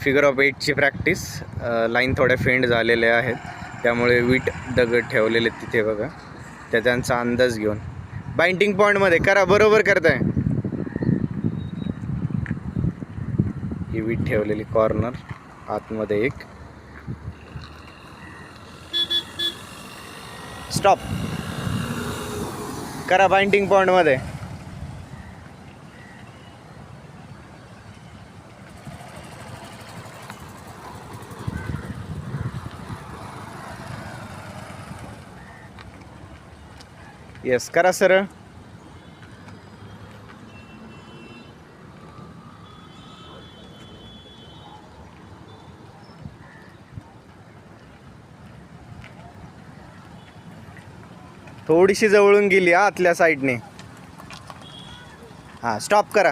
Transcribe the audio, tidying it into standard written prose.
Figure of 8ची practice. Line थोड्या फेंड झालेल्या आहेत, त्यामुळे वीट दगड ठेवलेले तिथे बघा, त्या त्यांचा अंदाज घेऊन बाइंडिंग पॉईंटमध्ये करा. बरोबर करताय. ही वीट ठेवलेली कॉर्नर आतमध्ये एक. स्टॉप करा बाइंडिंग पॉईंटमध्ये. येस करा सरळ. थोडीशी जवळून गेली आतल्या साईडने. हां स्टॉप करा.